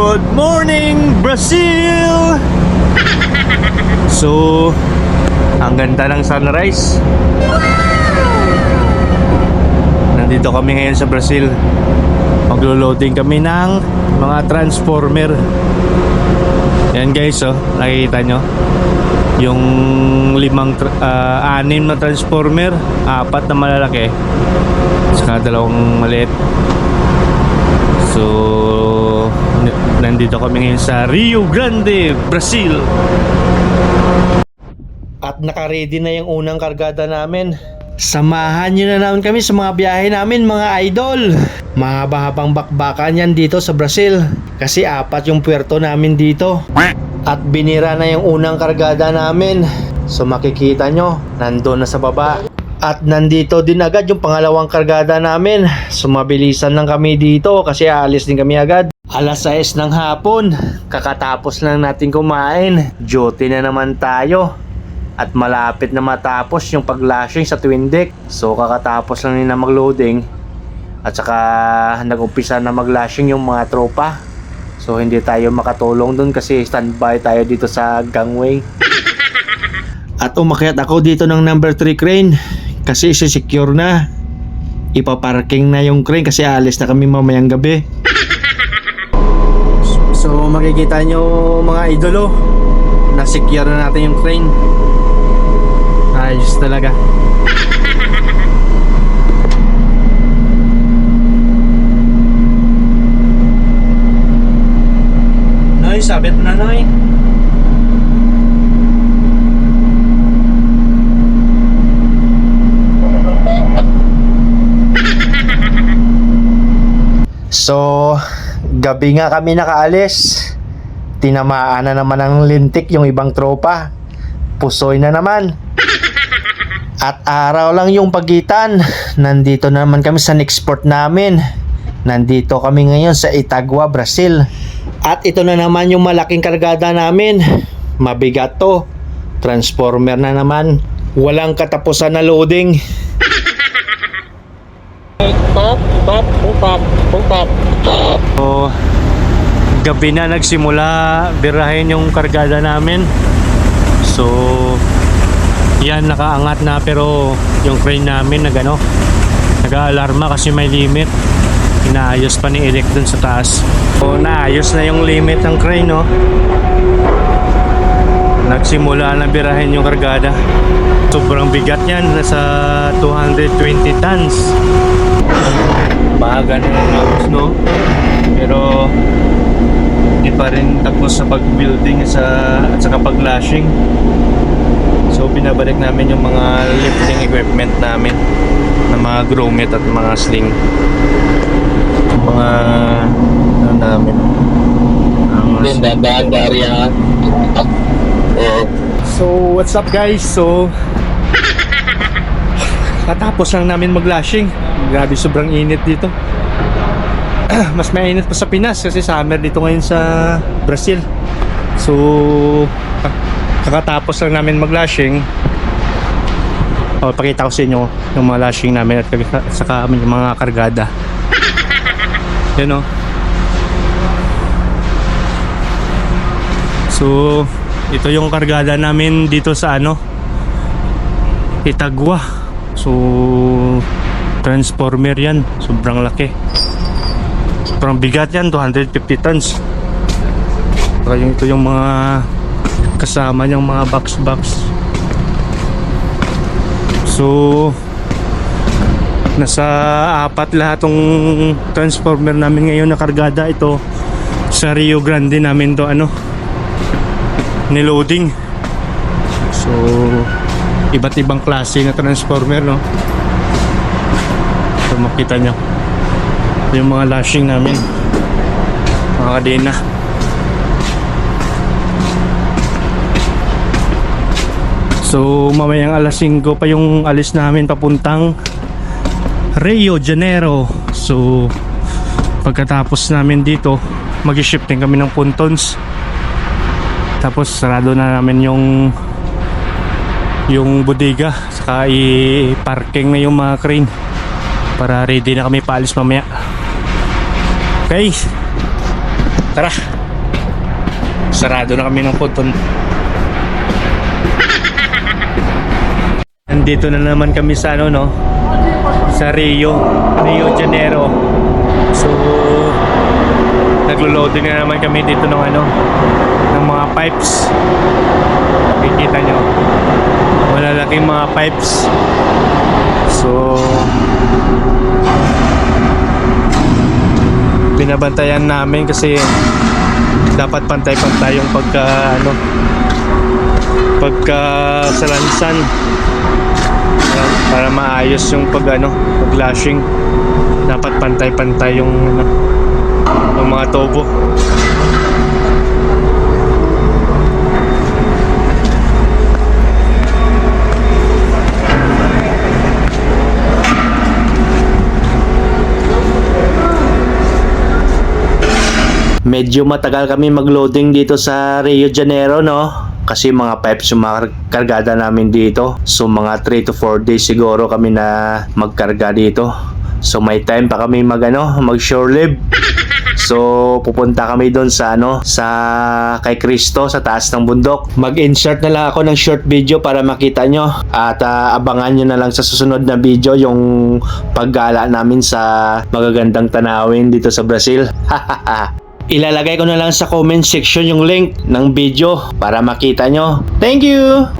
Good morning, Brazil! So, ang ganda ng sunrise. Nandito kami ngayon sa Brazil. Maglo-loading kami ng mga transformer. Yan guys, oh, nakikita nyo yung anim na transformer, 4 na malalaki saka 2 maliit. So nandito kami ngayon sa Rio Grande, Brazil. At naka-ready na yung unang kargada namin. Samahan nyo na naman kami sa mga biyahe namin, mga idol. Mahaba-habang bakbakan yan dito sa Brazil, kasi 4 yung puerto namin dito. At binira na yung unang kargada namin. So makikita nyo, nandun na sa baba. At nandito din agad yung pangalawang kargada namin. So mabilisan lang kami dito kasi aalis din kami agad. Alas 6 ng hapon, kakatapos lang natin kumain. Duty na naman tayo. At malapit na matapos yung paglashing sa twin deck. So kakatapos lang nila magloading. At saka nag-umpisa na maglashing yung mga tropa. So hindi tayo makatulong dun kasi standby tayo dito sa gangway. At umakyat ako dito ng number 3 crane kasi isi-secure na. Ipaparking na yung crane kasi alis na kami mamayang gabi. So makikita nyo mga idolo, na-secure na natin yung crane. Ayos talaga. Noy, sabit na Noy. So, gabi nga kami nakaalis. Tinamaan na naman ng lintik yung ibang tropa. Pusoy na naman. At araw lang yung pagitan. Nandito na naman kami sa next port namin. Nandito kami ngayon sa Itagua, Brazil. At ito na naman yung malaking kargada namin. Mabigat to. Transformer na naman. Walang katapusan na loading. So, gabi na nagsimula birahin yung kargada namin. So, yan, nakaangat na pero yung crane namin nag-aalarma kasi may limit. Inaayos pa ni Elec dun sa taas. So, naayos na yung limit ng crane, no? Nagsimula na birahin yung kargada. Sobrang bigat yan, nasa 220 tons. Maaga na yung tapos, no? Pero hindi pa rin tapos sa pag-building at saka pag-lashing. So binabalik namin yung mga lifting equipment namin na mga grommet at mga sling. Mga namin So what's up guys? So katapos lang namin mag-lashing. Grabe, sobrang init dito. Mas mainit pa sa Pinas kasi summer dito ngayon sa Brazil. So kakatapos lang namin mag-lashing. Pakita ko sa inyo yung mga lashing namin at saka yung mga kargada. Yan, o. So ito yung kargada namin dito sa Itagua. So transformer yan, sobrang laki, sobrang bigat yan, 250 tons. Kaya ito yung mga kasama niyang mga box. So nasa 4 lahat tong transformer namin ngayon na kargada. Ito sa Rio Grande namin to niloading. So iba't ibang klase na transformer, no? So makita nyo yung mga lashing namin, mga kadena. So mamayang alas 5 pa yung alis namin papuntang Rio Janeiro. So pagkatapos namin dito, mag-shifting kami ng pontons. Tapos sarado na namin yung bodega, saka i-parking na yung mga crane para ready na kami paalis mamaya. Okay, Tara. Sarado na kami ng ponton. Nandito na naman kami sa ano, no? Sa Rio Janeiro. So naglo-loading na naman kami dito ng ano, ng mga pipes. Nakikita nyo, malalaking mga pipes. So binabantayan namin kasi dapat pantay-pantay yung pagkasalansan para maayos yung pag-lashing. Dapat pantay-pantay yung mga tubo. Medyo matagal kami mag-loading dito sa Rio Janeiro, no? Kasi mga pipes yung mga kargada namin dito. So mga 3 to 4 days siguro kami na magkarga dito. So may time pa kami mag shore leave. So pupunta kami doon sa kay Cristo sa taas ng bundok. Mag-insert na lang ako ng short video para makita nyo. At abangan nyo na lang sa susunod na video yung paggala namin sa magagandang tanawin dito sa Brazil. Ilalagay ko na lang sa comment section yung link ng video para makita nyo. Thank you!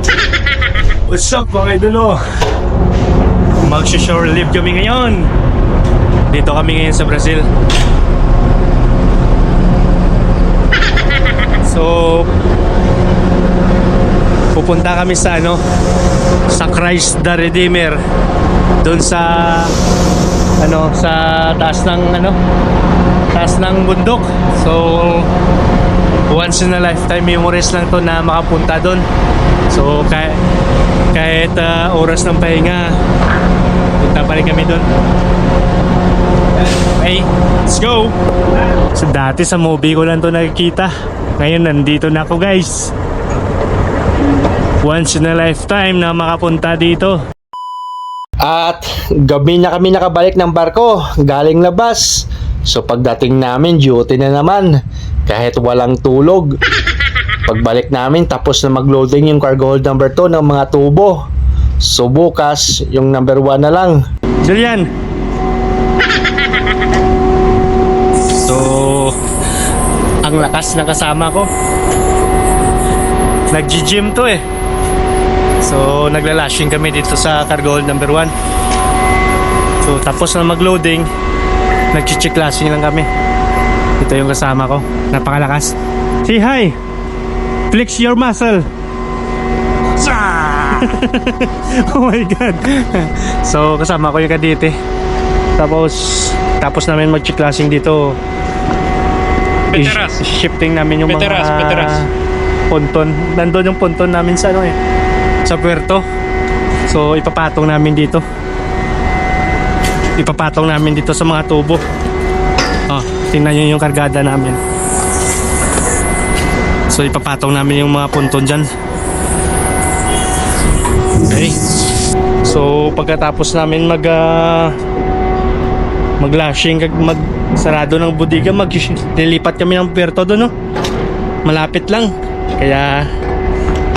What's up mga idolo? Mag-shore leave kami ngayon. Dito kami ngayon sa Brazil. So pupunta kami sa sa Christ the Redeemer. Doon sa sa taas ng bundok. So once in a lifetime memories lang to na makapunta doon. So kahit oras ng pahinga, punta pa rin kami doon. Okay, let's go. So dati sa movie ko lang to nakikita. Ngayon nandito na ako, guys. Once in a lifetime na makapunta dito. At gabi na kami nakabalik ng barko galing labas. So pagdating namin, duty na naman. Kahit walang tulog. Pagbalik namin, tapos na mag-loading yung cargo hold number 2 ng mga tubo. So bukas, yung number 1 na lang. Julian! So ang lakas ng kasama ko. Nag-gym to eh. So naglalashing kami dito sa cargo hold number 1. So tapos na mag-loading, nag-check lashing lang kami. Ito yung kasama ko. Napakalakas. Say hi! Flex your muscle! Oh my god. So kasama ko yung kadite. Tapos namin mag-check lashing dito. Shifting namin yung mga ponton. Nandun yung ponton namin sa sa puerto. So ipapatong namin dito. Ipapatong namin dito sa mga tubo. Tingnan nyo yung kargada namin. So ipapatong namin yung mga ponton dyan. Okay. So pagkatapos namin mag-lashing, magsarado ng budiga, maglilipat kami ng puerto doon, no? Malapit lang. Kaya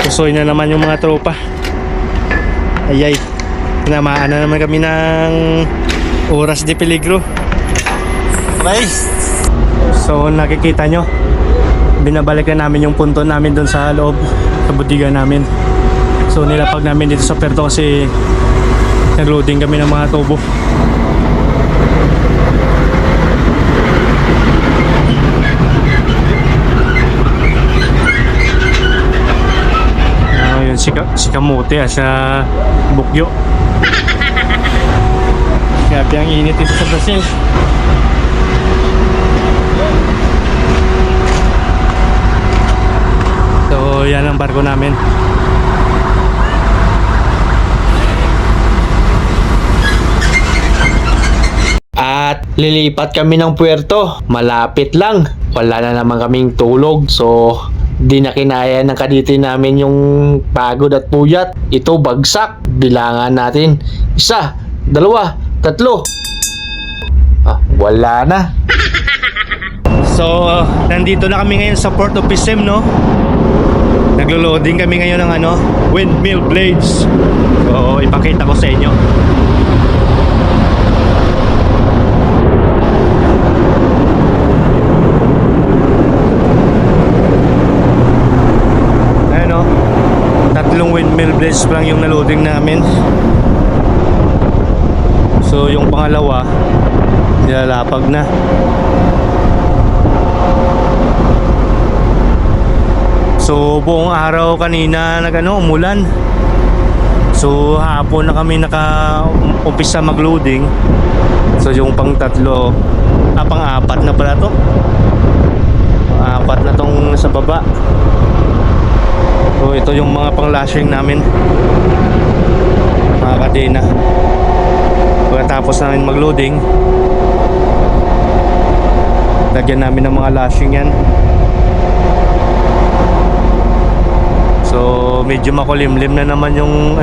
tusoy na naman yung mga tropa. Ayay. Tinamaan na naman kami ng oras de peligro. Okay. So nakikita nyo, binabalik na namin yung punto namin doon sa loob sa budiga namin. So nilapag namin dito sa puerto kasi nag-loading kami ng mga tubo. Yun si Kamote sa Bukyo. Grabe ang init dito sa Brazil. So yan ang barko namin. At lilipat kami ng puerto. Malapit lang. Wala na naman kaming tulog. So di na kinaya ng kaditi namin yung pagod at puyat. Ito bagsak. Bilangan natin. 1, 2, 3. Wala na. So, nandito na kami ngayon sa Port of Pisem, no? Naglo-loading kami ngayon ng ano, windmill blades. So, ipakita ko sa inyo. Ayan, no? Tatlong windmill blades pa lang yung na-loading namin. So, yung pangalawa, nilalapag na. So buong araw kanina umulan. So hapon na kami naka-umpisa mag-loading. So yung pang-tatlo, pang-apat na pala to. Pang-apat na tong sa baba. So ito yung mga pang-lashing namin, mga kadena. Pagkatapos namin mag-loading, lagyan namin ng mga lashing yan. So medyo makulimlim na naman yung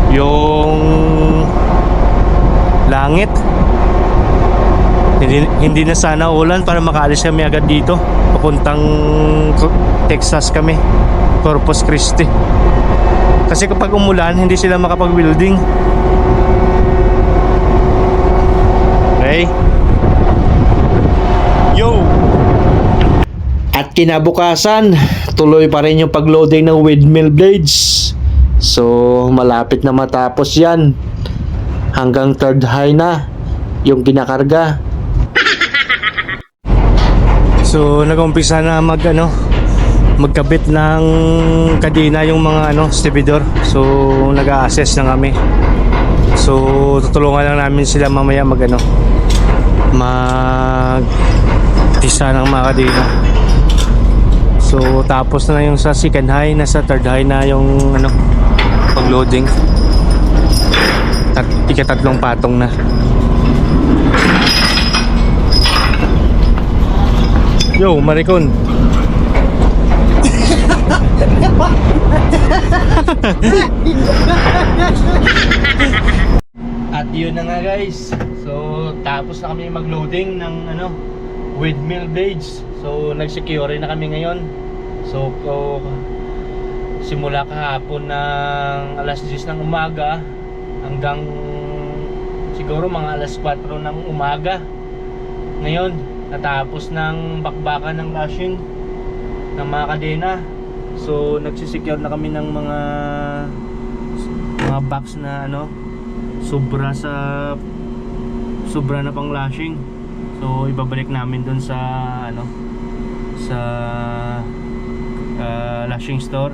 yung langit. Hindi na sana ulan para makaalis kami agad dito. Papuntang Texas kami, Corpus Christi. Kasi kapag umulan, hindi sila makapag-welding. Okay? Yo! At kinabukasan, tuloy pa rin yung pagloading ng windmill blades. So malapit na matapos yan. Hanggang third high na yung kinakarga. So nag-umpisa na magkabit ng kadena yung mga stibidor. So nag-a-assess na kami. So tutulungan lang namin sila mamaya mag-tisa ng mga kadena. So tapos na yung sa second high, nasa third high na yung pag-loading. Ikatatlong patong na. Yo, Maricon. At yun na nga guys. So tapos na kami mag-loading ng windmill blades. So nag-secure na kami ngayon. So simula kahapon ng alas 10 ng umaga hanggang siguro mga alas 4 ng umaga. Ngayon natapos ng bakbakan ng lashing ng mga kadena. So nagsisecure na kami ng mga box na sobra na pang lashing. So ibabalik namin dun sa lashing store.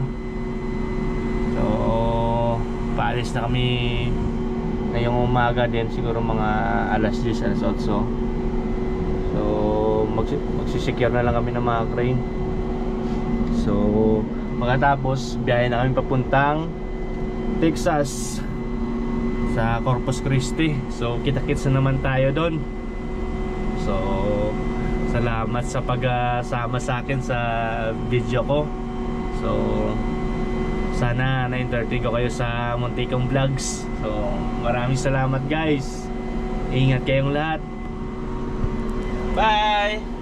So paalis na kami ngayong umaga din, siguro mga alas 10, alas 8. So magsisecure na lang kami ng mga crane. So pagkatapos biyahe na kami papuntang Texas sa Corpus Christi. So kita-kits na naman tayo doon. So salamat sa pagsama sa akin sa video ko. So sana na-entertain ko kayo sa muntikong vlogs. So maraming salamat guys. Ingat kayong lahat. Bye!